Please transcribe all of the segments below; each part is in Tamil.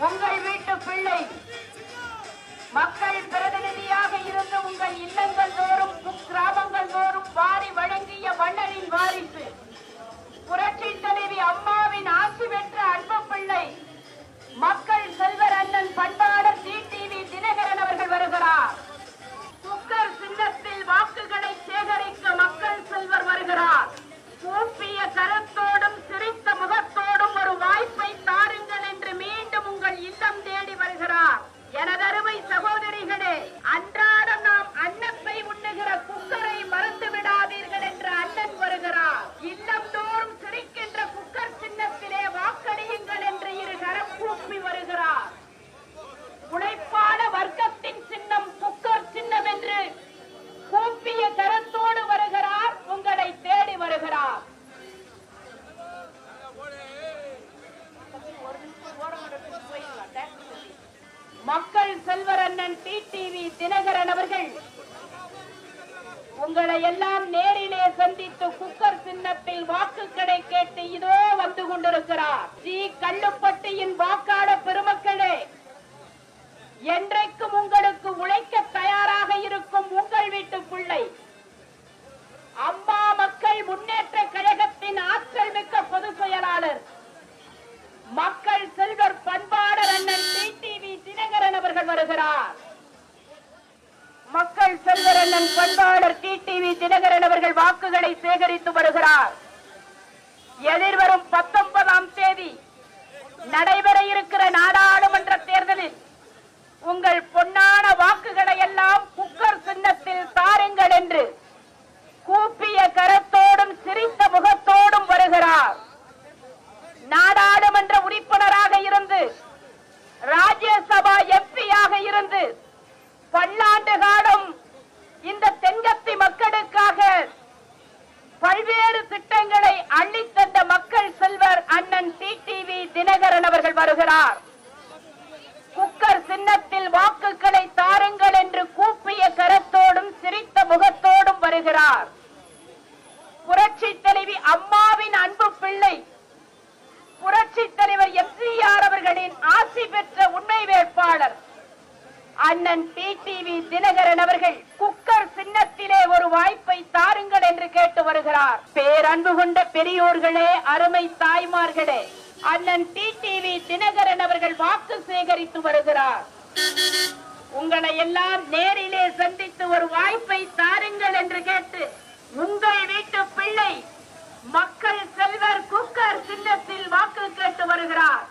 உங்கள் வீட்டு பிள்ளை மக்கள் பிரதிநிதியாக இருந்து உங்கள் இல்லங்கள் தோறும் கிராமங்கள் தோறும் வாரி வழங்கிய மன்னரின் வாரிசு புரட்சி தலைவி அம்மாவின் ஆட்சி பெற்ற அன்பு பிள்ளை மக்கள் செல்வர் அண்ணன் பண்பாளர் டிடிவி தினகரன் அவர்கள் வருகிறார். குக்கர் சின்னத்தில் வாக்குகளை சேகரிக்க மக்கள் செல்வர் வருகிறார். கூப்பிய கரத்தோடும் சிரித்த முகத்தோடும் ஒரு வாய்ப்பை தாருங்கள் என்று மீண்டும் உங்கள் இல்லம் தேடி வருகிறார். எனதருமை சகோதரிகளே, அன்றாடம் நாம் அன்னத்தை உண்ணுகிற குக்கரை மறந்து விடாதீர்கள் என்று அண்ணன் வருகிறார். இல்லம் தோறும் சிரிக்கின்ற குக்கர் சின்னத்திலே வாக்களியுங்கள் என்று இரு கரம் கூப்பி வருகிறார். உழைப்பான வர்க்கத்தின் சின்னம் குக்கர் சின்னம் என்று கூப்பிய கரத்தோடு வருகிறார். உங்களை தேடி வருகிறார். மக்கள் செல்வர் அண்ணன் டிடிவி தினகரன் அவர்கள் உங்களை எல்லாம் நேரிலே சந்தித்து குக்கர் சின்னத்தில் வாக்குகளை கேட்டு இதோ வந்து கொண்டிருக்கிறார். ஸ்ரீ கல்லுப்பட்டியின் வாக்காளர் பெருமக்களே, என்றைக்கும் உங்களுக்கு உழைக்க தயாராக இருக்கும் உங்கள் வீட்டு பிள்ளை அம்மா மக்கள் முன்னேற்ற கழகத்தின் ஆற்றல் மிக்க பொதுச் செயலாளர் மக்கள் செல்வர் பண்பாளர் அண்ணன் டிடிவி தினகரன் அவர்கள் வருகிறார். மக்கள் செல்வர் அண்ணன் பண்பாளர் டிடிவி தினகரன் அவர்கள் வாக்குகளை சேகரித்து வருகிறார். எதிர்வரும் 19ஆம் தேதி நடைபெற இருக்கிற நாடாளுமன்ற தேர்தலில் உங்கள் பொன்னான வாக்குகளை எல்லாம் குக்கர் சின்னத்தில் தாருங்கள் என்று கூப்பிய கரத்தோடும் சிரித்த முகத்தோடும் வருகிறார். நாடாளுமன்ற உறுப்பினராக இருந்து ராஜ்யசபா எம்பியாக இருந்து பல்லாண்டு காலம் இந்த தென்கத்தி மக்களுக்காக பல்வேறு திட்டங்களை அள்ளித்தந்த மக்கள் செல்வர் அண்ணன் டிடிவி தினகரன் அவர்கள் வருகிறார். குக்கர் சின்னத்தில் வாக்குகளை தாருங்கள் என்று கூப்பிய கரத்தோடும் சிரித்த முகத்தோடும் வருகிறார். புரட்சி தலைவி அம்மாவின் அன்பு பிள்ளை புரட்சி தலைவர் எம்ஜிஆர் அவர்களின் ஆசி பெற்ற உண்மை வேட்பாளர் அண்ணன் டிடிவி தினகரன் அவர்கள் குக்கர் சின்னத்திலே ஒரு வாய்ப்பை தாருங்கள் என்று கேட்டு வருகிறார். பேரன்பு கொண்ட பெரியோர்களே, அருமை தாய்மார்களே, அண்ணன் டிடிவி தினகரன் அவர்கள் வாக்கு சேகரித்து வருகிறார். உங்களை எல்லாம் நேரிலே சந்தித்து ஒரு வாய்ப்பை தாருங்கள் என்று கேட்டு உங்கள் வீட்டு பிள்ளை மக்கள் செல்வர் குக்கர் சின்னத்தில் வாக்கு கேட்டு வருகிறார்.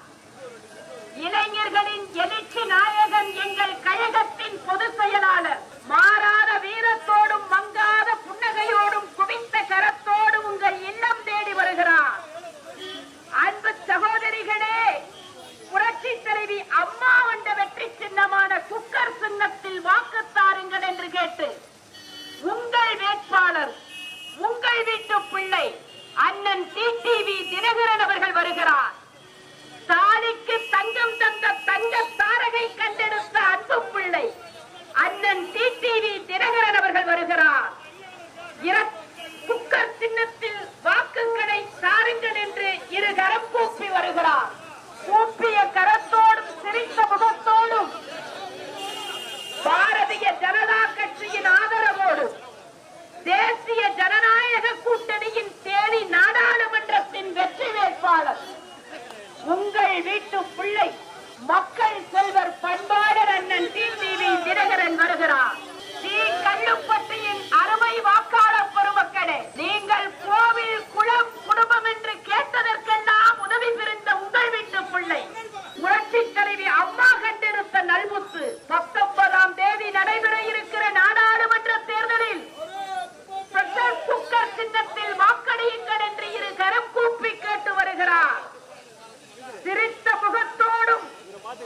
இளைஞர்களின் எழுச்சி நாயகன் எங்கள் கழகத்தின் பொதுச் செயலாளர் மாறாத வீரத்தோடும் மங்காத புன்னகையோடும் குவித்த கரத்தோடும் உங்கள் இல்லம் தேடி வருகிறார். அன்பு சகோதரிகளே, புரட்சி தலைவி அம்மா வந்த வெற்றி சின்னமான குக்கர் சின்னத்தில் வாக்கு தாருங்கள் என்று கேட்டு உங்கள் வேட்பாளர் உங்கள் வீட்டு பிள்ளை அண்ணன் டிடிவி தினகரன் அவர்கள் வருகிறார். தாலிக்கு தங்கம் தந்த தங்க தாரகை கண்டெடுத்த அன்பு பிள்ளை அண்ணன் டிடிவி தினகரன் அவர்கள் வருகிறார். குக்கர் சின்னத்தில் வாக்குகளை தாருங்கள் என்று இரு கரம் கூப்பி வருகிறார். கூப்பிய கரத்தோடும் சிரித்த முகத்தோடும் பாரதிய ஜனதா கட்சியின் ஆதரவோடு தேசிய ஜனநாயக கூட்டணியின் தேனி நாடாளுமன்றத்தின் வெற்றி வேட்பாளர் உங்கள் வீட்டு பிள்ளை மக்கள் செல்வர் பண்பாளர் அண்ணன் டிடிவி தினகரன் வருகிறார். ஸ்ரீ கல்லுப்பட்டியின் அருமை வாக்காளர் பெருமக்களே, நீங்கள் கோவில் குளம் குடும்பம் என்று கேட்டதற்கெல்லாம் உதவி புரிந்த உங்கள் வீட்டு பிள்ளை புரட்சி தலைவி அம்மா கண்டெடுத்த நல்முத்து 19ஆம் தேதி நடைபெற இருக்கிற நாடாளுமன்ற தேர்தலில் குக்கர் சின்னத்தில் வாக்களியுங்கள் என்று இரு கரம் கூப்பி கேட்டு வருகிறார். சிரித்த முகத்தோடும்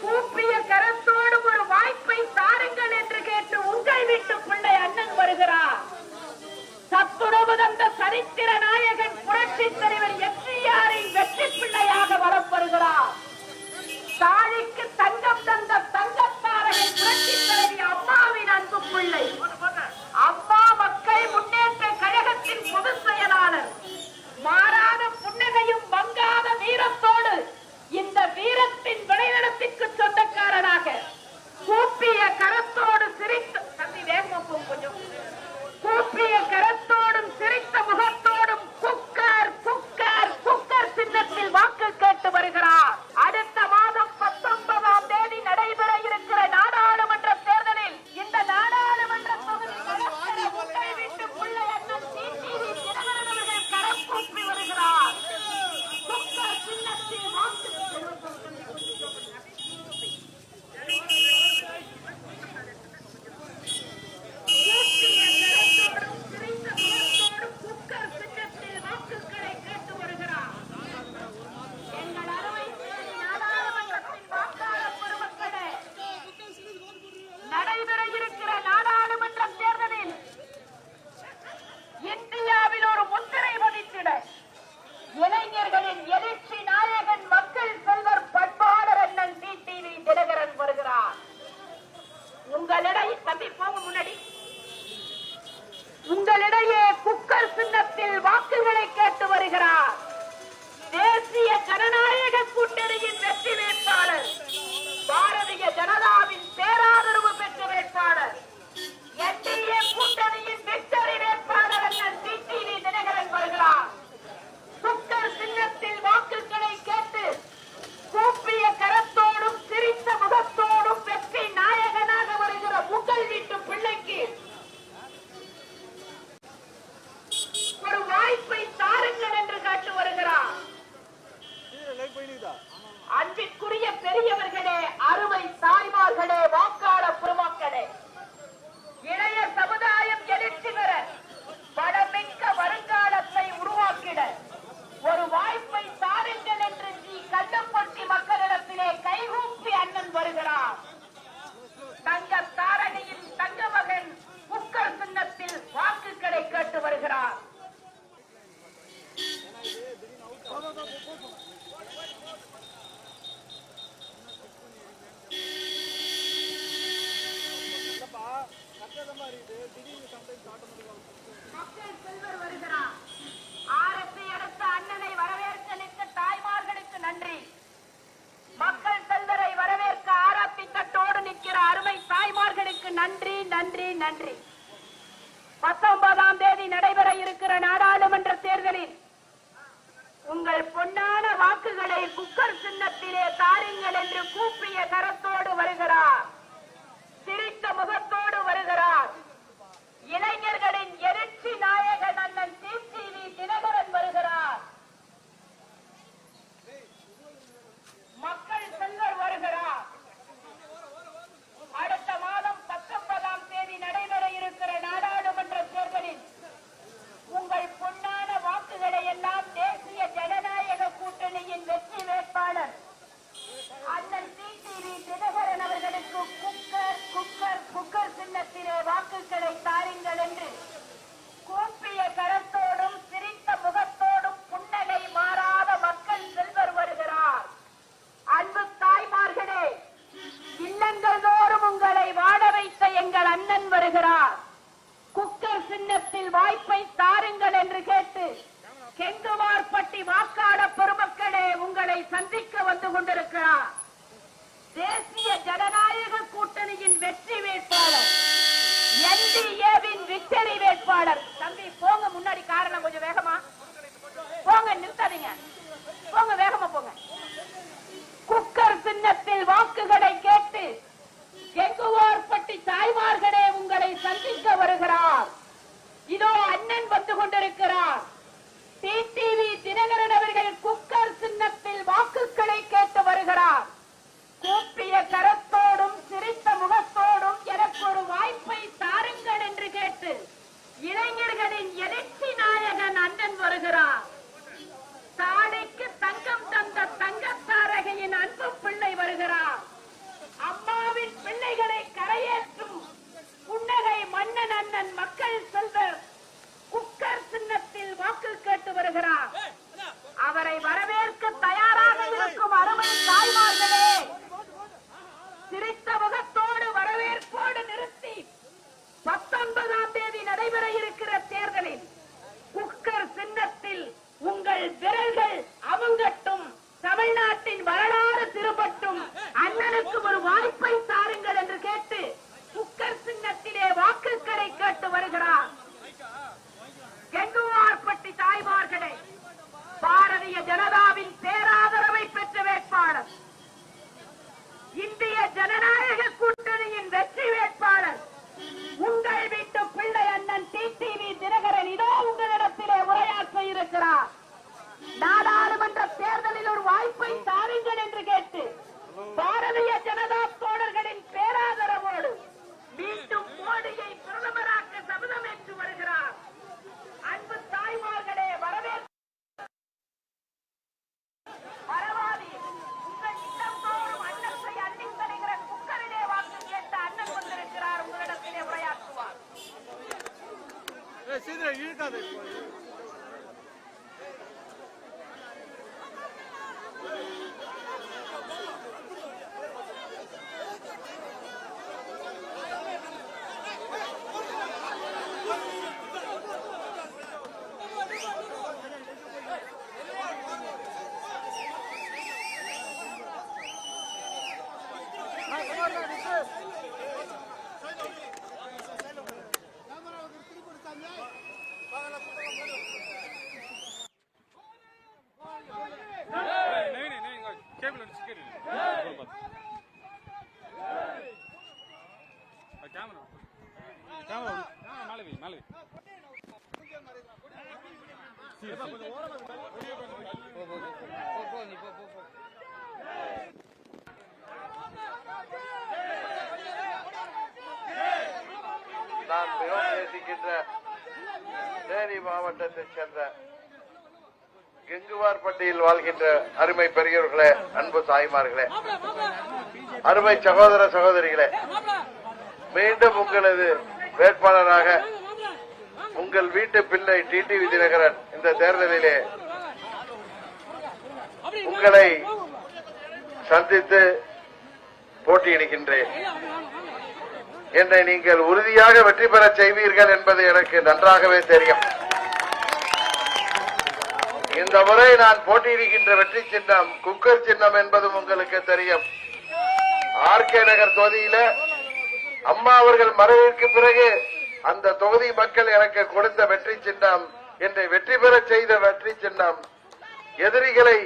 கூப்பிய கரத்தோடும் ஒரு வாய்ப்பை தாருங்கள் என்று கேட்டு உங்கள் வீட்டு பிள்ளை அண்ணன் வருகிறார். சத்துணவு தந்த சரித்திர நாயகன் புரட்சி தலைவர் எம்ஜிஆரின் வெற்றி பிள்ளையாக வலம் வருகிறார். தாலிக்கு தங்கம் தந்த தங்கத்தாரகன் புரட்சி தலைவி அம்மாவின் அன்பு பிள்ளை அம்மா மக்கள் முன்னேற்ற கழகத்தின் பொதுச் செயலாளர் மாறாத புன்னகையும் மங்காத வீரத்தோடு இந்த வீரத்தின் விளைநிலத்திற்கு வருகிறார். தங்க தாரணியின் தங்க மகன் குக்கர் சின்னத்தில் வாக்குகளை கேட்டு வருகிறார். மக்கள் செல்வர் வருகிறார். ஆரத்தி எடுத்த அண்ணனை வரவேற்க நிற்க தாய்மார்களுக்கு நன்றி. மக்கள் செல்வரை வரவேற்க ஆரத்தி தட்டோடு நிற்கிற அருமை தாய்மார்களுக்கு நன்றி நன்றி நன்றி. 19ஆம் தேதி நடைபெற இருக்கிற நாடாளுமன்ற தேர்தலில் உங்கள் பொன்னான வாக்குகளை குக்கர் சின்னத்திலே தாருங்கள் என்று கூப்பிய கரத்தோடு வருகிறார். சிரித்த முகத்தோடு வருகிறார். இளைஞர்களின் எழுச்சி நாயகன் அண்ணன் டிடிவி தினகரன் வருகிறார். மக்கள் செல்வர் வருகிறார். அடுத்த மாதம் 19ஆம் தேதி நடைபெற இருக்கிற நாடாளுமன்ற தேர்தலில் உங்கள் பொன்னான வாக்குகளை எல்லாம் தேசிய ஜனநாயக கூட்டணியின் வெற்றி வேட்பாளர் அண்ணன் டிடிவி தினகரன் அவர்களுக்கு குக்கர் குக்கர் குக்கர் சின்னத்திலே வாக்குகளை தாருங்கள் என்று கூப்பிய கரத்தோடும் சிரித்த முகத்தோடும் புன்னகை மாறாத மக்கள் செல்வர் வருகிறார். அன்பு தாய்மார்களே, இல்லங்கள் தோறும் உங்களை வாழ வைத்த எங்கள் அண்ணன் வருகிறார். குக்கர் சின்னத்தில் வாய்ப்பை தாருங்கள் என்று கேட்டு கெங்குவார்பட்டி வாக்காள பெருமக்களே உங்களை சந்திக்க வந்து கொண்டிருக்கிறார். தேசிய ஜனநாயக கூட்டணியின் வெற்றி வேட்பாளர், NDAவின் விக்டரி வேட்பாளர். தம்பி போங்க, முன்னாடி காரணம் கொஞ்சம் வேகமா போங்க, நிறுத்தாதீங்க, போங்க வேகமா போங்க. குக்கர் சின்னத்தில் வாக்குகளை கேட்டு கெங்குவார்பட்டி தாய்மார்களே உங்களை சந்திக்க வருகிறார். இதோ அண்ணன் வந்து கொண்டிருக்கிறார். டிடிவி தினகரன் அவர்கள் குக்கர் சின்னத்தில் வாக்குகளை கேட்டு வருகிறார். கூப்பிய கரத்தோடும் சிரித்த முகத்தோடும் எனக்கு ஒரு வாய்ப்பை தாருங்கள் என்று கேட்டு இளைஞர்களின் எழுச்சி நாயகன் அண்ணன் வருகிறார். தாடைக்கு தங்கம் தந்த தங்கத்தாரகையின் அன்பு பிள்ளை வருகிறார். அம்மாவின் பிள்ளைகளை கரையேற்றும் புன்னகை மன்னன் அண்ணன் மக்கள் செல்வர் குக்கர் சின்னத்தில் வாக்கு கேட்டு வருகிறார். அவரை வரவேற்க தயாராக இருக்கும் அருமை தாய்மார்களே, சிரித்த முகத்தோடு வரவேற்போடு நிறுத்தி 19ஆம் தேதி நடைபெற இருக்கிற தேர்தலில் குக்கர் சின்னத்தில் உங்கள் விரல்கள் அமுங்கட்டும், தமிழ்நாட்டின் வரலாறு திரும்பட்டும், அண்ணனுக்கு ஒரு வாய்ப்பை தாருங்கள் என்று கேட்டு குக்கர் சின்னத்திலே வாக்குகளை கேட்டு வருகிறார். கெங்குவார்பட்டி தாய்மார்களே, பாரதிய ஜனதாவின் பேராதரவை பெற்ற வேட்பாளர், இந்திய ஜனநாயக கூட்டணியின் வெற்றி வேட்பாளர், உங்கள் வீட்டு பிள்ளை அண்ணன் டிடிவி தினகரன் இதோ உங்களிடத்திலே உரையாற்ற இருக்கிறார். நாடாளுமன்ற தேர்தலில் ஒரு வாய்ப்பை தாருங்கள் என்று கேட்டு பாரதிய ஜனதா தோழர்களின் பேராதரவோடு மீண்டும் மோடியை பிரதமராக்க சபதமேற்று வருகிறார். அன்பு தாய்மார்களே, வரவாதி உங்கள் இல்லம் தோறும் அன்னத்தை அள்ளி தருகிற குக்கரிலே வாக்கு கேட்ட அண்ணன் வந்திருக்கிறார். உங்களிடத்திலே உரையாற்றுவார். நான் மிகவும் நேசிக்கின்ற தேனி மாவட்டத்தைச் சேர்ந்த கெங்குவார்பட்டியில் வாழ்கின்ற அருமை பெரியவர்களே, அன்பு தாய்மார்களே, அருமை சகோதர சகோதரிகளே, மீண்டும் உங்களது வேட்பாளராக உங்கள் வீட்டு பிள்ளை டிடிவி தினகரன் இந்த தேர்தலிலே உங்களை சந்தித்து போட்டியிடுகின்றேன். என்னை நீங்கள் உறுதியாக வெற்றி பெற செய்வீர்கள் என்பது எனக்கு நன்றாகவே தெரியும். இந்த முறை நான் போட்டியிடுகின்ற வெற்றி சின்னம் குக்கர் சின்னம் என்பதும் உங்களுக்கு தெரியும். ஆர்கே நகர் தொகுதியில அம்மா அவர்கள் மறைவிற்கு பிறகு அந்த தொகுதி மக்கள் எனக்கு கொடுத்த வெற்றி சின்னம், என்னை வெற்றி பெற செய்த வெற்றி சின்னம், எதிரிகளை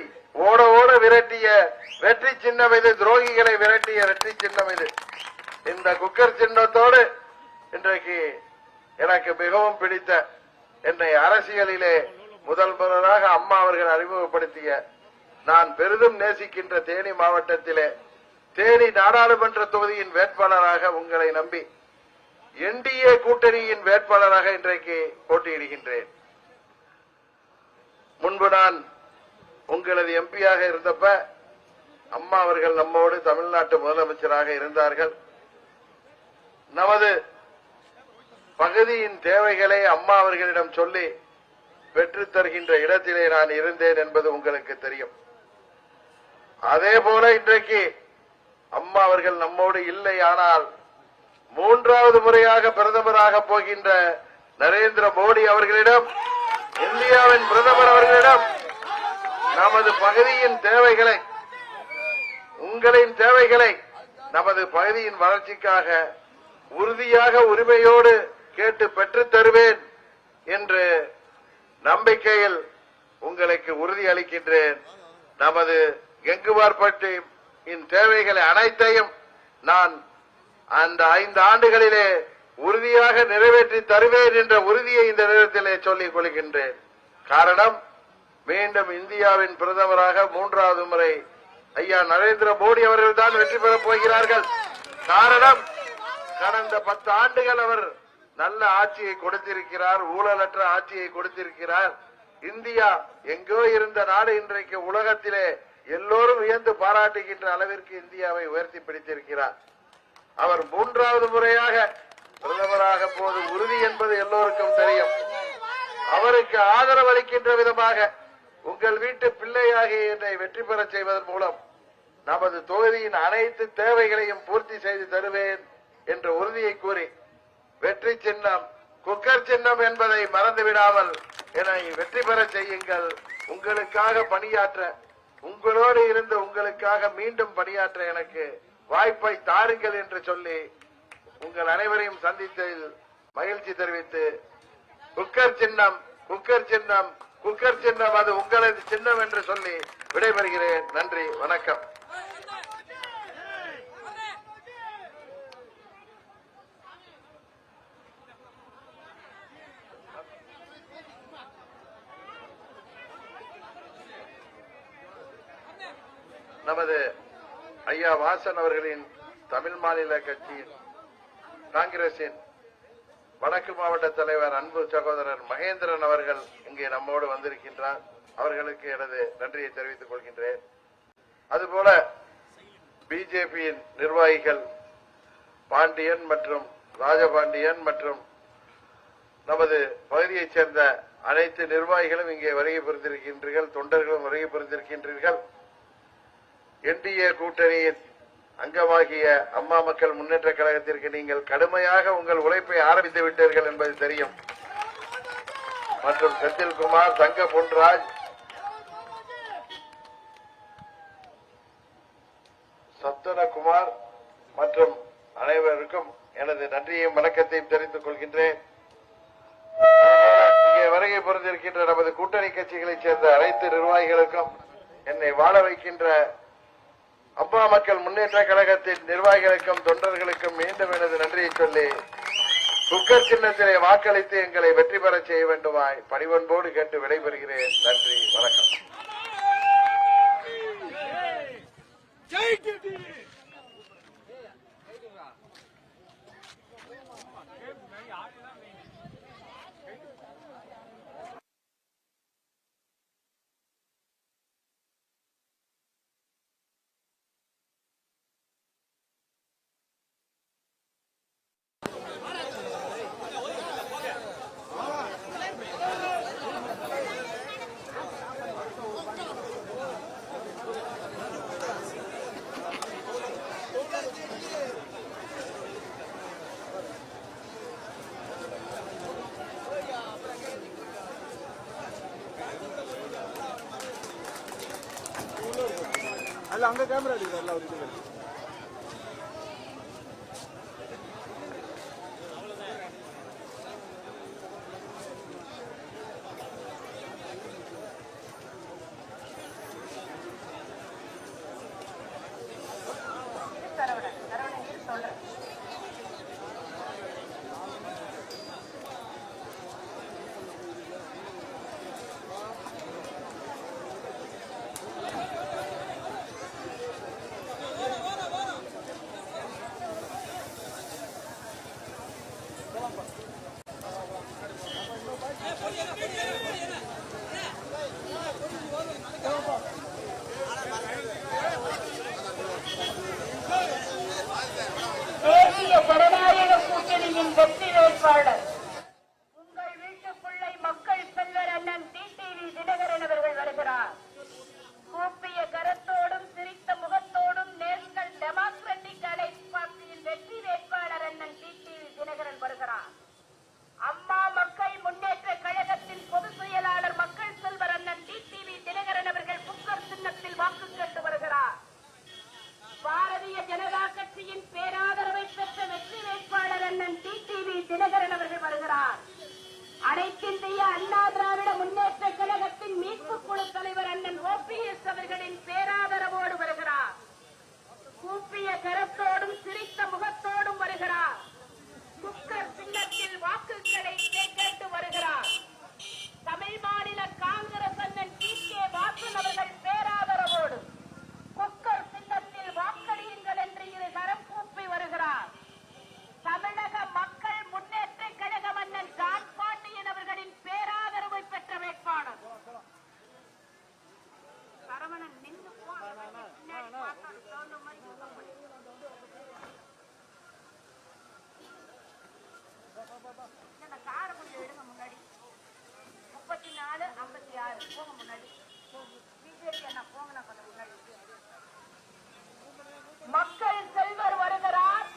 ஓட ஓட விரட்டிய வெற்றி சின்னம் இது, துரோகிகளை விரட்டிய வெற்றி சின்னம் இது. இந்த குக்கர் சின்னத்தோடு இன்றைக்கு எனக்கு மிகவும் பிடித்த, என்னை அரசியலிலே முதல் முதலாக அம்மா அவர்கள் அறிமுகப்படுத்திய, நான் பெரிதும் நேசிக்கின்ற தேனி மாவட்டத்திலே தேனி நாடாளுமன்ற தொகுதியின் வேட்பாளராக உங்களை நம்பி என்டிஏ கூட்டணியின் வேட்பாளராக இன்றைக்கு போட்டியிடுகின்றேன். முன்பு நான் உங்களது எம்பியாக இருந்தப்ப அம்மா அவர்கள் நம்மோடு தமிழ்நாட்டு முதலமைச்சராக இருந்தார்கள். நமது பகுதியின் தேவைகளை அம்மா அவர்களிடம் சொல்லி பெற்றுத் தருகின்ற இடத்திலே நான் இருந்தேன் என்பது உங்களுக்கு தெரியும். அதே போல இன்றைக்கு அம்மா அவர்கள் நம்மோடு இல்லை, ஆனால் மூன்றாவது முறையாக பிரதமராக போகின்ற நரேந்திர மோடி அவர்களிடம், இந்தியாவின் பிரதமர் அவர்களிடம் நமது பகுதியின் தேவைகளை, உங்களின் தேவைகளை நமது பகுதியின் வளர்ச்சிக்காக உறுதியாக உரிமையோடு கேட்டு பெற்றுத் தருவேன் என்று நம்பிக்கையில் உங்களுக்கு உறுதி அளிக்கின்றேன். நமது கெங்குவார்பட்டியின் தேவைகளை அனைத்தையும் நான் அந்த 5 ஆண்டுகளிலே உறுதியாக நிறைவேற்றி தருவேன் என்ற உறுதியை இந்த நேரத்திலே சொல்லிக் கொள்கின்றேன். காரணம், மீண்டும் இந்தியாவின் பிரதமராக 3வது முறை ஐயா நரேந்திர மோடி அவர்கள் தான் வெற்றி பெறப் போகிறார்கள். காரணம், கடந்த 10 ஆண்டுகள் அவர் நல்ல ஆட்சியை கொடுத்திருக்கிறார், ஊழலற்ற ஆட்சியை கொடுத்திருக்கிறார். இந்தியா எங்கோ இருந்த நாடு இன்றைக்கு உலகத்திலே எல்லோரும் வியந்து பாராட்டுகின்ற அளவிற்கு இந்தியாவை உயர்த்தி பிடித்திருக்கிறார். அவர் 3வது முறையாக பிரதமராக போது உறுதி என்பது எல்லோருக்கும் தெரியும். அவருக்கு ஆதரவு அளிக்கின்ற விதமாக உங்கள் வீட்டு பிள்ளையாகிய என்னை வெற்றி பெற செய்வதன் மூலம் நமது தொகுதியின் அனைத்து தேவைகளையும் பூர்த்தி செய்து தருவேன் என்ற உறுதியை கூறி, வெற்றி சின்னம் குக்கர் சின்னம் என்பதை மறந்துவிடாமல் என்னை வெற்றி பெற செய்யுங்கள். உங்களுக்காக பணியாற்ற, உங்களோடு இருந்து உங்களுக்காக மீண்டும் பணியாற்ற எனக்கு வாய்ப்பை தாருங்கள் என்று சொல்லி உங்கள் அனைவரையும் சந்தித்ததில் மகிழ்ச்சி தெரிவித்து, குக்கர் சின்னம் குக்கர் சின்னம் குக்கர் சின்னம் அது உங்களது சின்னம் என்று சொல்லி விடைபெறுகிறேன். நன்றி, வணக்கம். நமது ஐயா வாசன் அவர்களின் தமிழ் மாநில கட்சியின் காங்கிரசின் வடக்கு மாவட்ட தலைவர் அன்பு சகோதரர் மகேந்திரன் அவர்கள் இங்கே நம்மோடு வந்திருக்கின்றார். அவர்களுக்கு எனது நன்றியை தெரிவித்துக் கொள்கின்றேன். அதுபோல பிஜேபியின் நிர்வாகிகள் பாண்டியன் மற்றும் ராஜபாண்டியன் மற்றும் நமது பகுதியைச் சேர்ந்த அனைத்து நிர்வாகிகளும் இங்கே வருகை புரிந்திருக்கின்றீர்கள், தொண்டர்களும் வருகை புரிந்திருக்கின்றீர்கள். என்டிஏ கூட்டணியின் அங்கமாகிய அம்மா மக்கள் முன்னேற்ற கழகத்திற்கு நீங்கள் கடுமையாக உங்கள் உழைப்பை ஆரம்பித்து விட்டீர்கள் என்பது தெரியும். மற்றும் செந்தில்குமார், தங்க பொன்ராஜ், சத்தனகுமார் மற்றும் அனைவருக்கும் எனது நன்றியையும் வணக்கத்தையும் தெரிவித்துக் கொள்கின்றேன். இங்கே வருகை புரிந்திருக்கின்ற நமது கூட்டணி கட்சிகளைச் சேர்ந்த அனைத்து நிர்வாகிகளுக்கும், என்னை வாழ வைக்கின்ற அம்மா மக்கள் முன்னேற்ற கழகத்தின் நிர்வாகிகளுக்கும் தொண்டர்களுக்கும் மீண்டும் எனது நன்றியை சொல்லி, குக்கர் சின்னத்திலே வாக்களித்து எங்களை வெற்றி பெற செய்ய வேண்டுமாய் பணிவன்போடு கேட்டு விடைபெறுகிறேன். நன்றி, வணக்கம். அல்ல அங்க கேமரா எடுக்கிறார் அவர் இது தேசிய ஜனநாயக கூட்டணியின் வெற்றி வேட்பாளர் உங்கள் வீட்டு பிள்ளை மக்கள் செல்வர் அண்ணன் டிடிவி தினகரன் அவர்கள் வருகிறார். கூப்பிய கரத்தோடும் சிரித்த முகத்தோடும் நேஷனல் டெமோக்ராட்டிக் அலையன்ஸ் பார்ட்டியின் வெற்றி வேட்பாளர் அண்ணன் டிடிவி தினகரன் வருகிறார். அம்மா மக்கள் முன்னேற்ற கழகத்தின் பொதுச் செயலாளர் மக்கள் செல்வர் அண்ணன் டிடிவி தினகரன் அவர்கள் புக்கர் சின்னத்தில் வாக்கு கேட்டு வருகிறார். பாரதிய ஜனதா கட்சியின் பேராதரவை பெற்ற வெற்றி வேட்பாளர் அண்ணன் டிடிவி தினகரன் அவர்கள் வருகிறார். அனைத்திந்திய அண்ணா திராவிட முன்னேற்ற கழகத்தின் மீட்பு குழு தலைவர் அண்ணன் OPS அவர்களின் பேராதரவோடு வருகிறார். கூப்பிய கரத்தோடும் சிரித்த முகத்தோடும் வருகிறார். குக்கர் சின்னத்தில் வாக்குகளை கேட்டு வருகிறார். தமிழ் மாநில காங்கிரஸ் அண்ணன் TK வாசன் அவர்கள் பேராதரவோடு குக்கர் சின்னத்தில் வாக்களியுங்கள் என்று இரு கரம் கூப்பி வருகிறார். தமிழக மக்கள் முன்னேற்ற கழகம் அண்ணன் ஜான் பாண்டியன் அவர்களின் பேராதரவை பெற்ற வேட்பாளர் சரவணன் நின்று காரை கொஞ்சம் எடுங்க முன்னாடி 3456 போங்க முன்னாடி பிஜேபி அண்ணா போங்க கொஞ்சம் முன்னாடி. மக்கள் செல்வர் வருகிறார்.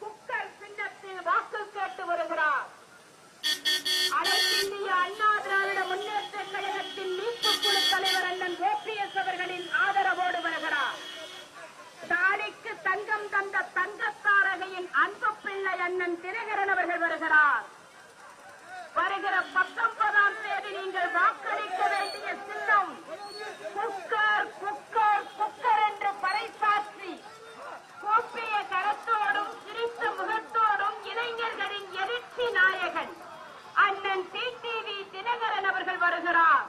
குக்கர் சின்னத்தில் வாக்கு கேட்டு வருகிறார். அனைத்திந்திய அண்ணா திராவிட முன்னேற்ற கழகத்தின் மீட்பு குழு தலைவர் அண்ணன் OPS அவர்களின் ஆதரவோடு வருகிறார். தாலிக்கு தங்கம் தந்த தங்கத்தாரகையின் அன்பு பிள்ளை அண்ணன் தினகரன் அவர்கள் வருகிறார். வருகிற 19ஆம் தேதி நீங்கள் வாக்களிக்க வேண்டிய சின்னம் குக்கர் குக்கர் குக்கர் என்று பறைசாற்றி கூப்பிய கரத்தோடும் சிரித்த முகத்தோடும் இளைஞர்களின் எழுச்சி நாயகன் அண்ணன் டிடிவி தினகரன் அவர்கள் வருகிறார்.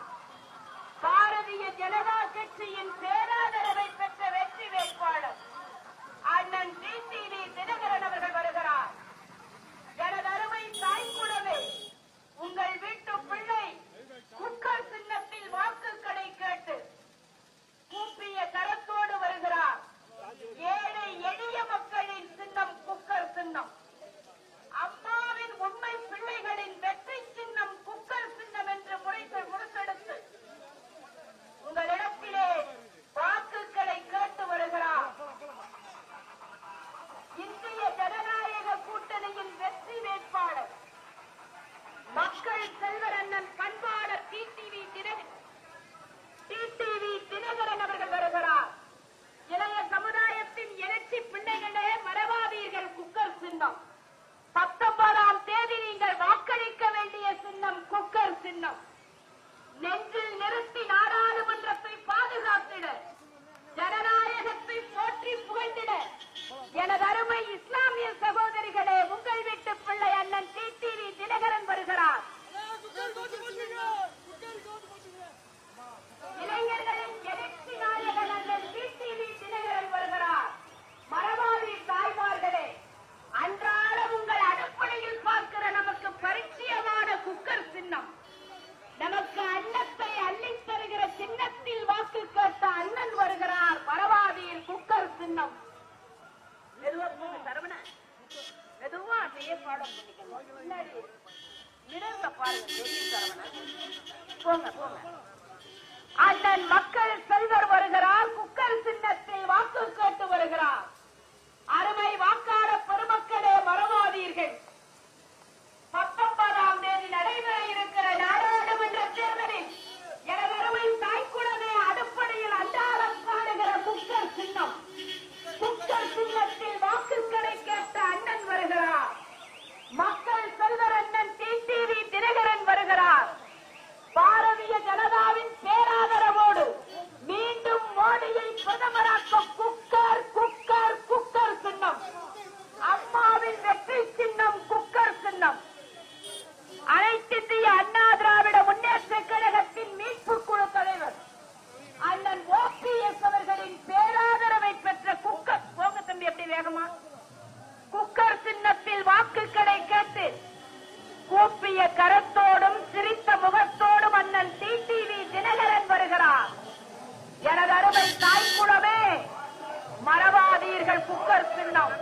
பாரதிய ஜனதா கட்சியின் பேராதரவை பெற்ற வெற்றி வேட்பாளர் அண்ணன் டிடிவி தினகரன் அவர்கள் வருகிறார். எனதருமை தாய்க்குடவே உங்கள் வீட்டு பிள்ளை குக்கர் சின்னத்தில் வாக்குகளை கேட்டு கூப்பிய கரத்தோடு வருகிறார். ஏழை எளிய மக்களின் சின்னம் குக்கர் சின்னம். அம்மாவின் உண்மை பிள்ளைகளின் வெற்றி சின்னம் குக்கர் சின்னம் என்று முறைத்தெடுத்து உங்களிடத்திலே வாக்குகளை கேட்டு வருகிறார். இந்திய ஜனநாயக கூட்டணியின் வெற்றி வேட்பாளர் மக்கள் செல்வர் அண்ணன் பண்பாளர் டிடிவி தினகரன் அவர்கள் வருகிறார். இளைய சமுதாயத்தின் எழுச்சி பிள்ளைகளே மறவாதீர்கள் குக்கர் சின்னம். 19ஆம் தேதி நீங்கள் வாக்களிக்க வேண்டிய சின்னம் குக்கர் சின்னம். நெஞ்சில் நிறுத்தி நாடாளுமன்றத்தை பாதுகாத்திட ஜனநாயகத்தை போற்றி புகழ்ந்திட எனது அருமை இஸ்லாமிய சகோதரிகளே உங்கள் வீட்டு பிள்ளை அண்ணன் டிடிவி தினகரன் வருகிறார். இளைஞர்களின் எழுச்சி நாயகன் அண்ணன் டிடிவி தினகரன் வருகிறார். மரபாதி தாய்மார்களே, அன்றாடம் உங்கள் அடுப்படையில் பார்க்கிற நமக்கு பரிச்சயமான குக்கர் சின்னம், நமக்கு அன்னத்தை அள்ளித் தருகிற சின்னத்தில் வாக்கு கேட்ட அண்ணன் வருகிறார். மரபாதியில் குக்கர் சின்னம். மெதுவா அப்படியே பாடம் பண்ணிக்கணும். முன்னாடி மிரர்ல பாருங்க, தெரியும் சரவணன். போங்க போங்க. அண்ணன் மக்கள் செல்வர் வருகிறார். குக்கர் சின்னத்தில் வாக்கு கேட்டு வருகிறார். அருமை வாக்காள பெருமக்களே மறவாதீர்கள். 19ஆம் தேதி நடைபெற இருக்கிற நாடாளுமன்ற தேர்தலில் எனது அருமை தாய்க்குடமே அடுப்படையில் அன்றாடம் காணுகிற குக்கர் வேகமா. குக்கர் சின்னத்தில் வாக்குகளை கேட்டு கூப்பிய கரத்தோடும் சிரித்த முகத்தோடும் அண்ணன் டிடிவி தினகரன் வருகிறார். எனது அருமை தாய்க்குளமே, மறவாதீர்கள் குக்கர் சின்னம்.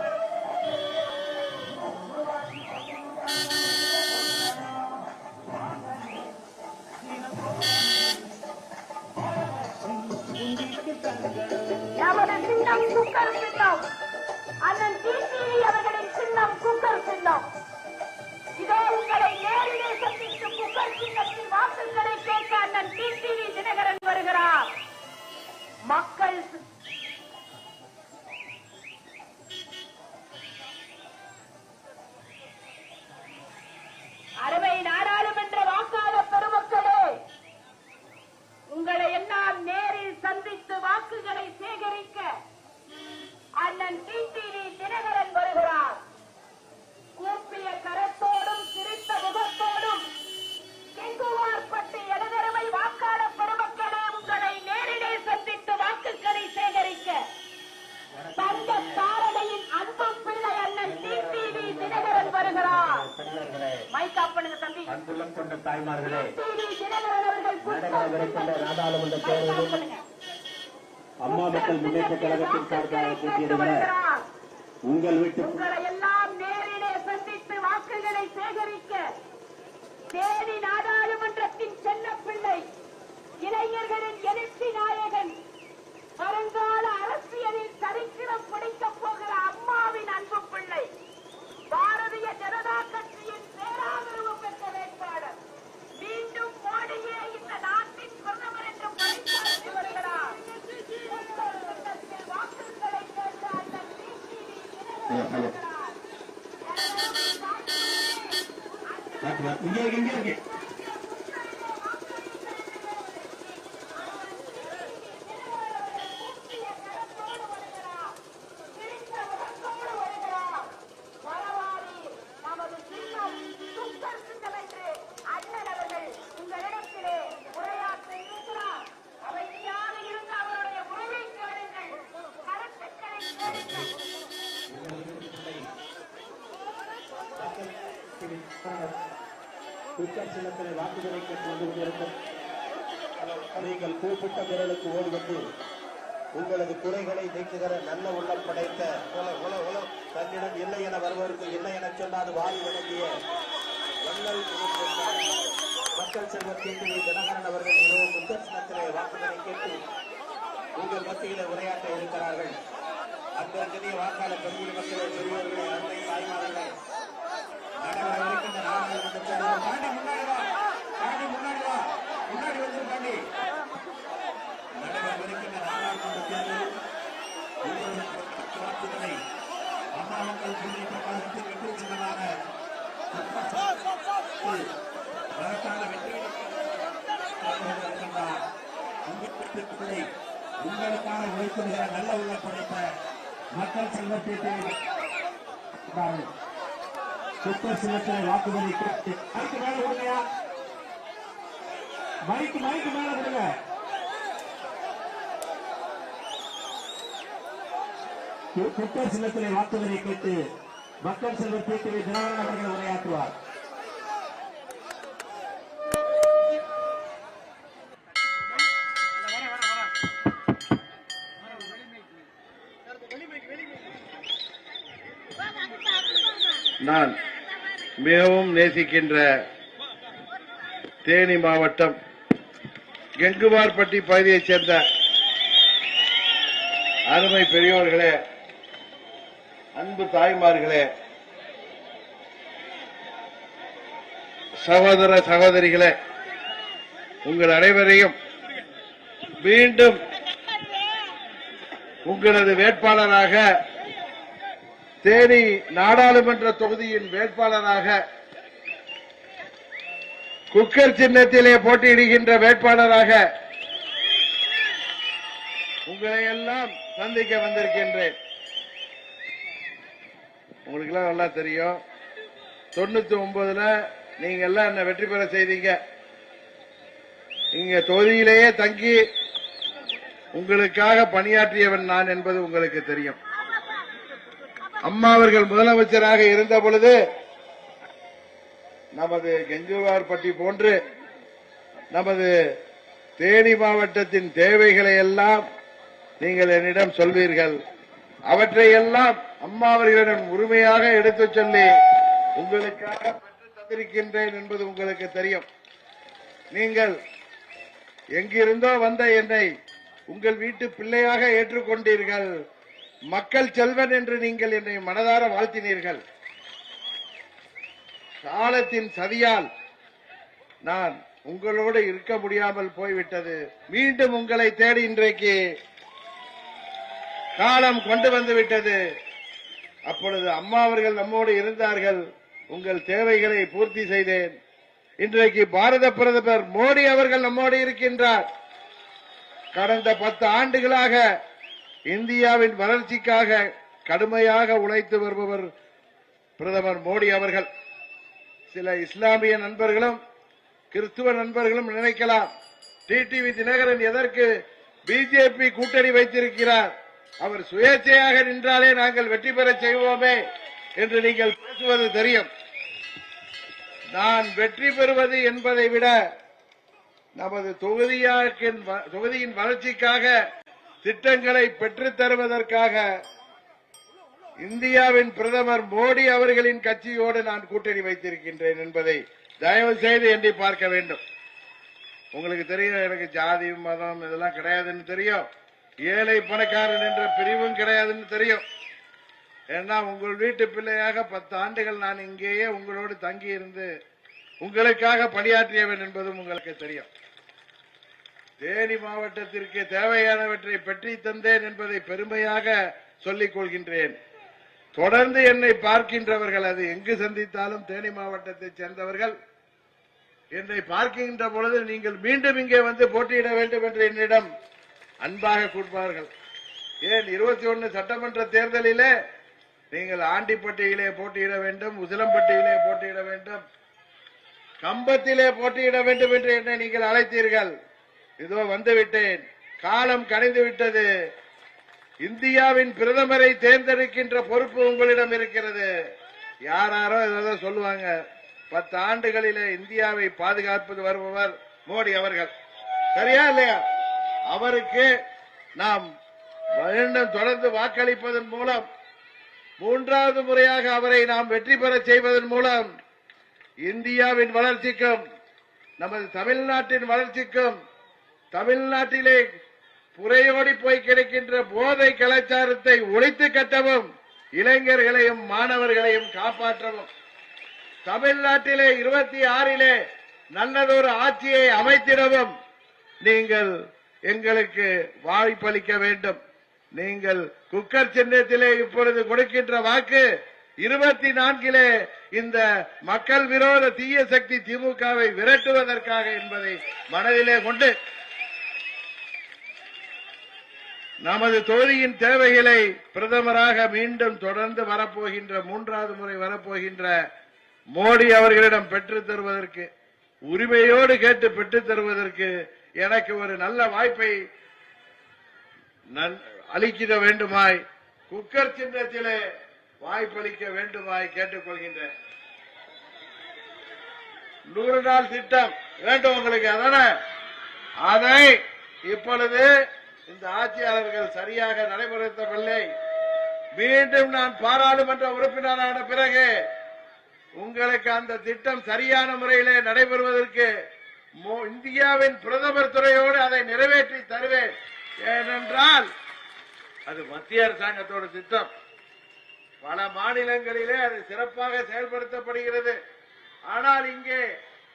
நமது சின்னம் குக்கர் சின்னம். அண்ணன் டிடிவி அவர்களின் சின்னம் குக்கர் சின்னம். இதோ உங்களை நேரிலே சந்தித்து குக்கர் சின்னத்தில் வாக்குகளை கேட்க அண்ணன் டிடிவி தினகரன் வருகிறார். மக்கள் அறுவை நாடாளுமன்ற வாக்காளர் பெருமக்களே, உங்களை எல்லாம் நேரில் சந்தித்து வாக்குகளை சேகரிக்க அண்ணன் டிடிவி தினகரன் வருகிறார். கூப்பிய கரத்தோடும் சிரித்த முகத்தோடும் கெங்குவார்பட்டு எனதருமை வாக்காளர் பெருமக்களே, உங்களை நேரிலே சந்தித்து வாக்குகளை சேகரிக்க தங்க தாரகையின் அன்பு பிள்ளை அண்ணன் டிடிவி தினகரன் வருகிறார். மைக்கா பண்ணுங்க தம்பி. அன்புள்ளம் கொண்ட தாய்மார்களே, டிடிவி தினகரன் அவர்கள் நாடாளுமன்ற தேர்தலில் அம்மா மக்கள் முன்னேற்ற கழகத்தின் சார்பாக போட்டியிடுகிற உங்கள் வீட்டு உங்களை எல்லாம் நேரிலே சந்தித்து வாக்குகளை சேகரிக்க தேனி நாடாளுமன்றத்தின் செல்ல பிள்ளை, இளைஞர்களின் எழுச்சி நாயகன், வருங்கால அரசியலில் சரித்திரம் பிடிக்கப் போகிற அம்மாவின் அன்பு பிள்ளை, பாரதிய ஜனதா கட்சியின் பேராதரவு பெற்ற வேட்பாளர், மீண்டும் மோடியே இந்த நாட்டின் பிரதமர் என்று பரிசாற்றி வருகிறார். வாக்குகளை கேட்ட அண்ணன் டிடிவி தினகரன் வருகிறார். இங்கே நமது சின்னம் குக்கர் சின்னம் என்று அண்ணன் அவர்கள் உங்களிடத்திலே உரையாற்ற இருக்கிறார். அமைதியாக இருந்து அவருடைய உரையை கேளுங்கள், கருத்துக்களை கேளுங்கள். குக்கர் சின்னத்திலே வாக்குகளை கேட்டு வந்து கொண்டிருக்கும் நீங்கள் கூப்பிட்ட குரலுக்கு ஓடி வந்து உங்களது குறைகளை நீக்குகிற நல்ல உள்ளம் படைத்த தன்னிடம் இல்லை என வருவதற்கு இல்லை என சொன்னாது வாரி வழங்கிய மக்கள் செல்வர் டிடிவி தினகரன் அவர்கள் இரவு குக்கர் சின்னத்திலே வாக்குகளை கேட்டு உங்கள் மத்தியிலே உரையாற்ற இருக்கிறார்கள். அங்கிருக்கிற வாக்காளர் பெருங்குடி மக்களே, பெரியவர்களே, அன்னை தாய்மார்களே, நடைபெறவிருக்கின்ற நாடாளுமன்ற தேர்தல் முன்னாடி வந்து நடைபெறவிருக்கின்ற நாடாளுமன்ற தேர்தலில் வாக்குகளை அம்மா மக்கள் முன்னேற்ற கழகத்தின் வெற்றி சின்னமான அதற்கான வெற்றி உங்களுக்கான உழைப்புகிற நல்ல உள்ள படைத்த மக்கள் செல்வர் டிடிவி குக்கர் சின்னத்திலே வாக்குகளை கேட்டு மைக்கு மேல விடுங்கயா, மைக்கு மேல விடுங்க. குக்கர் சின்னத்திலே வாக்குகளை கேட்டு மக்கள் செல்வர் டிடிவி தினகரன் அவர்கள் உரையாற்றுவார். நான் மிகவும் நேசிக்கின்ற தேனி மாவட்டம் கெங்குவார்பட்டி பகுதியைச் சேர்ந்த அருமை பெரியோர்களே, அன்பு தாய்மார்களே, சகோதர சகோதரிகளே, உங்கள் அனைவரையும் மீண்டும் உங்களது வேட்பாளராக, தேனி நாடாளுமன்ற தொகுதியின் வேட்பாளராக, குக்கர் சின்னத்திலே போட்டியிடுகின்ற வேட்பாளராக உங்களை எல்லாம் சந்திக்க வந்திருக்கின்றேன். உங்களுக்கு எல்லாம் நல்லா தெரியும், 99ல நீங்க எல்லாம் என்ன வெற்றி பெற செய்தீங்க. இங்க தொகுதியிலேயே தங்கி உங்களுக்காக பணியாற்றியவன் நான் என்பது உங்களுக்கு தெரியும். அம்மா அவர்கள் முதலமைச்சராக இருந்த பொழுது நமது கெஞ்சுவார்பட்டி போன்று நமது தேனி மாவட்டத்தின் தேவைகளை எல்லாம் நீங்கள் என்னிடம் சொல்வீர்கள். அவற்றையெல்லாம் அம்மா அவர்களிடம் உரிமையாக எடுத்துச் சொல்லி உங்களுக்காக பெற்று தந்திருக்கின்றேன் என்பது உங்களுக்கு தெரியும். நீங்கள் எங்கிருந்தோ வந்த என்னை உங்கள் வீட்டு பிள்ளையாக ஏற்றுக்கொண்டீர்கள். மக்கள் செல்வன் என்று நீங்கள் என்னை மனதார வாழ்த்தினீர்கள். காலத்தின் சதியால் நான் உங்களோடு இருக்க முடியாமல் போய்விட்டது. மீண்டும் உங்களை தேடி இன்றைக்கு காலம் கொண்டு வந்து விட்டது. அப்பொழுது அம்மா அவர்கள் நம்மோடு இருந்தார்கள். உங்கள் தேவைகளை பூர்த்தி செய்தேன். இன்றைக்கு பாரத பிரதமர் மோடி அவர்கள் நம்மோடு இருக்கின்றார். கடந்த 10 ஆண்டுகளாக இந்தியாவின் வளர்ச்சிக்காக கடுமையாக உழைத்து வருபவர் பிரதமர் மோடி அவர்கள். சில இஸ்லாமிய நண்பர்களும் கிறிஸ்துவ நண்பர்களும் நினைக்கலாம், டிடிவி தினகரன் எதற்கு பிஜேபி கூட்டணி வைத்திருக்கிறார், அவர் சுயேட்சையாக நின்றாலே நாங்கள் வெற்றி பெற செய்வோமே என்று நீங்கள் பேசுவது தெரியும். நான் வெற்றி பெறுவது என்பதை விட நமது தொகுதியின் வளர்ச்சிக்காக திட்டங்களை பெற்றுத் தருவதற்காக இந்தியாவின் பிரதமர் மோடி அவர்களின் கட்சியோடு நான் கூட்டணி வைத்திருக்கின்றேன் என்பதை தயவு செய்து எண்ணி பார்க்க வேண்டும். உங்களுக்கு தெரியும், எனக்கு ஜாதி மதம் இதெல்லாம் கிடையாதுன்னு தெரியும். ஏழை பணக்காரன் என்ற பிரிவும் கிடையாதுன்னு தெரியும். ஏன்னா உங்கள் வீட்டு பிள்ளையாக 10 ஆண்டுகள் நான் இங்கேயே உங்களோடு தங்கி இருந்து உங்களுக்காக பணியாற்றியவன் என்பதும் உங்களுக்கு தெரியும். தேனி மாவட்டத்திற்கு தேவையானவற்றை பெற்றி தந்தேன் என்பதை பெருமையாக சொல்லிக் கொள்கின்றேன். தொடர்ந்து என்னை பார்க்கின்றவர்கள், அது எங்கு சந்தித்தாலும் தேனி மாவட்டத்தைச் சேர்ந்தவர்கள் என்னை பார்க்கின்ற பொழுது நீங்கள் மீண்டும் இங்கே வந்து போட்டியிட வேண்டும் என்று என்னிடம் அன்பாக கூறுவார்கள். ஏன் 21 சட்டமன்ற தேர்தலிலே நீங்கள் ஆண்டிப்பட்டியிலே போட்டியிட வேண்டும், உசிலம்பட்டியிலே போட்டியிட வேண்டும், கம்பத்திலே போட்டியிட வேண்டும் என்று என்னை நீங்கள் அழைத்தீர்கள். இதோ வந்துவிட்டேன். காலம் கணிந்து விட்டது. இந்தியாவின் பிரதமரை தேர்ந்தெடுக்கின்ற பொறுப்பு உங்களிடம் இருக்கிறது. யாரோ ஏதோ சொல்லுவாங்க, 10 ஆண்டுகளிலே இந்தியாவை பாதுகாப்பது வருபவர் மோடி அவர்கள். சரியா இல்லையா? அவருக்கு நாம் தொடர்ந்து வாக்களிப்பதன் மூலம் 3வது முறையாக அவரை நாம் வெற்றி பெற செய்வதன் மூலம் இந்தியாவின் வளர்ச்சிக்கும் நமது தமிழ்நாட்டின் வளர்ச்சிக்கும் தமிழ்நாட்டிலே புரையோடி போய் கிடைக்கின்ற போதை கலாச்சாரத்தை ஒழித்து கட்டவும் இளைஞர்களையும் மாணவர்களையும் காப்பாற்றவும் தமிழ்நாட்டிலே 26 நல்லதொரு ஆட்சியை அமைத்திடவும் நீங்கள் எங்களுக்கு வாய்ப்பளிக்க வேண்டும். நீங்கள் குக்கர் சின்னத்திலே இப்பொழுது கொடுக்கின்ற வாக்கு 24 இந்த மக்கள் விரோத தீய சக்தி திமுகவை விரட்டுவதற்காக என்பதை மனதிலே கொண்டு நமது தொகுதியின் தேவைகளை பிரதமராக மீண்டும் தொடர்ந்து வரப்போகின்ற 3வது முறை வரப்போகின்ற மோடி அவர்களிடம் பெற்றுத் தருவதற்கு, உரிமையோடு கேட்டு பெற்றுத் தருவதற்கு எனக்கு ஒரு நல்ல வாய்ப்பை அளிக்க வேண்டுமாய், குக்கர் சின்னத்திலே வாய்ப்பளிக்க வேண்டுமாய் கேட்டுக் கொள்கின்றேன். 100 நாள் திட்டம் வேண்டும் உங்களுக்கு, அதானே? அதை இப்பொழுது இந்த ஆட்சியாளர்கள் சரியாக நடைமுறைப்படுத்தவில்லை. மீண்டும் நான் பாராளுமன்ற உறுப்பினரான பிறகு உங்களுக்கு அந்த திட்டம் சரியான முறையிலே நடைபெறுவதற்கு இந்தியாவின் பிரதமர் துறையோடு அதை நிறைவேற்றி தருவேன். ஏனென்றால் அது மத்திய அரசாங்கத்தோட திட்டம். பல மாநிலங்களிலே அது சிறப்பாக செயல்படுத்தப்படுகிறது. ஆனால் இங்கே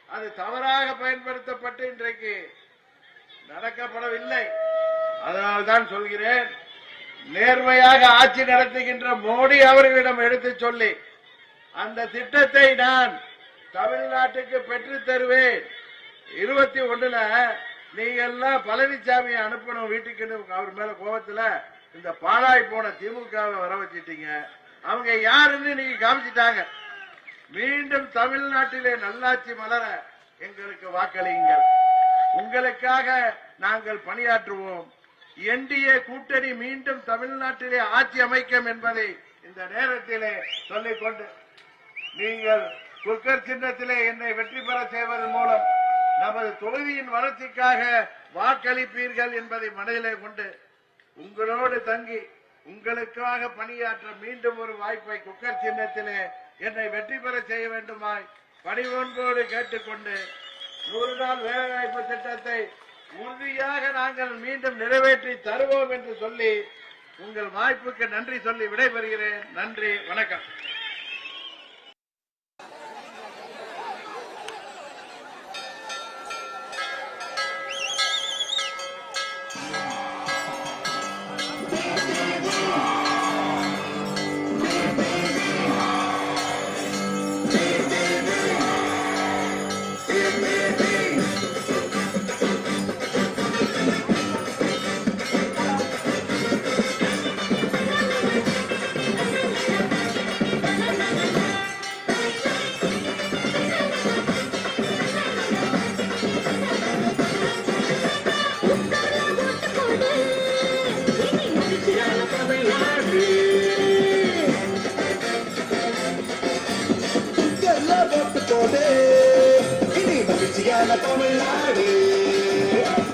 அது தவறாக பயன்படுத்தப்பட்டு இன்றைக்கு நடக்கப்படவில்லை. அதனால்தான் சொல்கிறேன், நேர்மையாக ஆட்சி நடத்துகின்ற மோடி அவர்களிடம் எடுத்துச் சொல்லி அந்த திட்டத்தை நான் தமிழ்நாட்டுக்கு பெற்றுத் தருவேன். 21 நீங்க எல்லாம் பழனிசாமி அனுப்பணும் வீட்டுக்கு, அவர் மேல கோபத்துல இந்த பாழாய் போன திமுகவை வர வச்சிட்டீங்க. அவங்க யாருன்னு நீங்க காமிச்சிட்டாங்க. மீண்டும் தமிழ்நாட்டிலே நல்லாட்சி மலர எங்களுக்கு வாக்களியுங்கள். உங்களுக்காக நாங்கள் பணியாற்றுவோம். என்டிஏ கூட்டணி மீண்டும் தமிழ்நாட்டிலே ஆட்சி அமைக்கும் என்பதை இந்த நேரத்திலே சொல்லிக்கொண்டு, நீங்கள் குக்கர் சின்னத்திலே என்னை வெற்றி பெற செய்வதன் மூலம் நமது தொகுதியின் வளர்ச்சிக்காக வாக்களிப்பீர்கள் என்பதை மனதிலே கொண்டு உங்களோடு தங்கி உங்களுக்காக பணியாற்ற மீண்டும் ஒரு வாய்ப்பை குக்கர் சின்னத்திலே என்னை வெற்றி பெற செய்ய வேண்டுமாய் பணிவொன்போடு கேட்டுக்கொண்டு 100 நாள் வேலைவாய்ப்பு திட்டத்தை உறுதியாக நாங்கள் மீண்டும் நிறைவேற்றி தருவோம் என்று சொல்லி உங்கள் வாய்ப்புக்கு நன்றி சொல்லி விடைபெறுகிறேன். நன்றி, வணக்கம். தமிழ்நாடு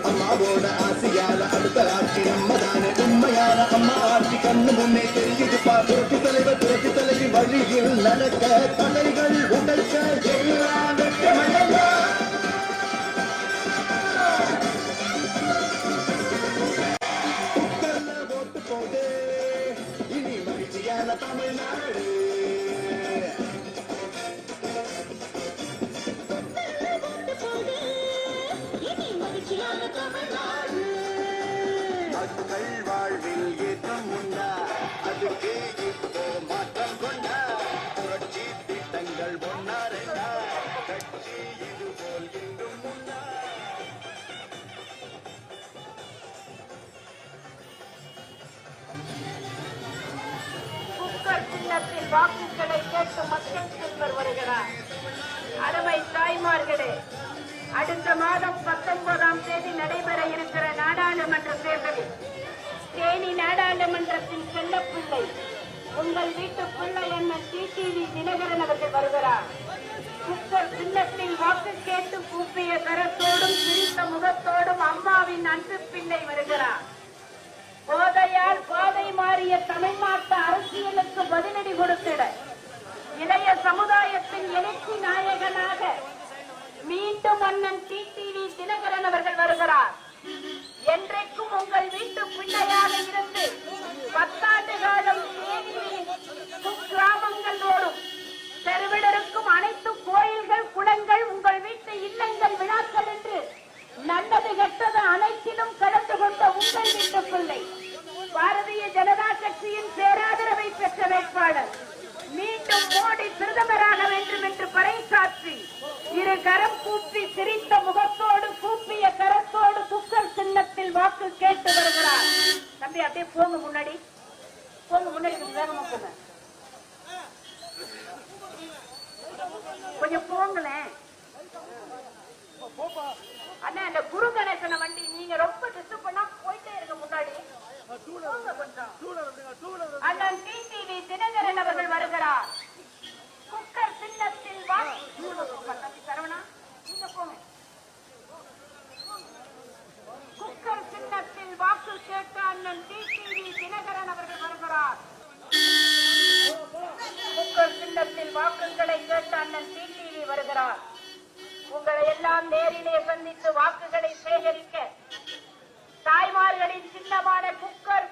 அம்மாவோட ஆசையால அடுத்த ஆட்சி நம்மதான உண்மையான அம்மா ஆட்சி கண்ணு முன்னே தெரியுதுப்பா. புரட்சி தலைவர் புரட்சி தலைவி வழியில் நடக்க தலைகள் உடைக்க எல்லாம் வெற்றமல்லா. ஓட்டு போடு இனி மகிழ்ச்சியான தமிழ்நாடு. மக்கள் வாழ்வில் ஏற்றம் உண்டா, அதுக்கு இப்போ மாற்றம் கொண்டா. புரட்சி திட்டங்கள் ஒன்னாரெண்டா, கட்சி இது போல் இன்றும் உண்டா. குக்கர் சின்னத்தில் வாக்குகளை கேட்டு மக்கள் செல்வர் வருகிறார். அருமை தாய்மார்களே, அடுத்த மாதம் 19ஆம் தேதி நடைபெற இருக்கிற நாடாளுமன்ற தேர்தலில் தேனி நாடாளுமன்றத்தின் செல்லப்பிள்ளை உங்கள் வீட்டு பிள்ளை அண்ணன் டிடிவி தினகரன் அவர்கள் வருகிறார். குக்கர் சின்னத்தில் வாக்கு கேட்டு கூப்பிய கரத்தோடும் சிரித்த முகத்தோடும் அம்மாவின் அன்பு பிள்ளை வருகிறார். போதையால் பாதை மாறிய தமிழ்நாட்டு அரசியலுக்கு பதிலடி கொடுத்திட இளைய சமுதாயத்தின் எழுச்சி நாயகனாக மீண்டும் அண்ணன் டிடிவி தினகரன் அவர்கள் வருகிறார். என்றைக்கும் உங்கள் வீட்டு பிள்ளையாக இருந்து 10 ஆண்டு காலம் தேனியின் கிராமங்களோடும் தெருவிடருக்கும் அனைத்து கோயில்கள் குளங்கள் உங்கள் வீட்டு இல்லங்கள் விழாக்கள் என்று நல்லது கெட்டது அனைத்திலும் கலந்து கொண்ட உங்கள் வீட்டு பிள்ளை பாரதிய ஜனதா கட்சியின் பேராதரவை பெற்ற வேட்பாளர் மீண்டும் மோடி பிரதமராக வேண்டும் என்று பறைசாற்றி இரு கரம் கூப்பி சிரித்த முகத்தோடு கூப்பிய கரத்தோடு குக்கர் சின்னத்தில் வாக்கு கேட்டு வருகிறார். தம்பி அப்படியே போங்க, முன்னாடி போங்க, முன்னாடி வேகமா போங்க, கொஞ்சம் போங்களேன் அண்ணா. இந்த குரு கணேசன வண்டி நீங்க ரொம்ப டிஸ்டர்ப் பண்ணா போயிட்டே இருக்க, முன்னாடி அண்ணன் டிடிவி தினகரன் அவர்கள் வருகிறார். குக்கர் சின்னத்தில் சரவணா நீங்க போங்க. குக்கர் சின்னத்தில் வாக்கு கேட்ட அண்ணன் டிடிவி தினகரன் அவர்கள் வருகிறார். குக்கர் சின்னத்தில் வாக்குகளை கேட்ட அண்ணன் டிடிவி வருகிறார். உங்களை எல்லாம் நேரிலே சந்தித்து வாக்குகளை சேகரிக்க தாய்மார்களின் சின்னமான குக்கர்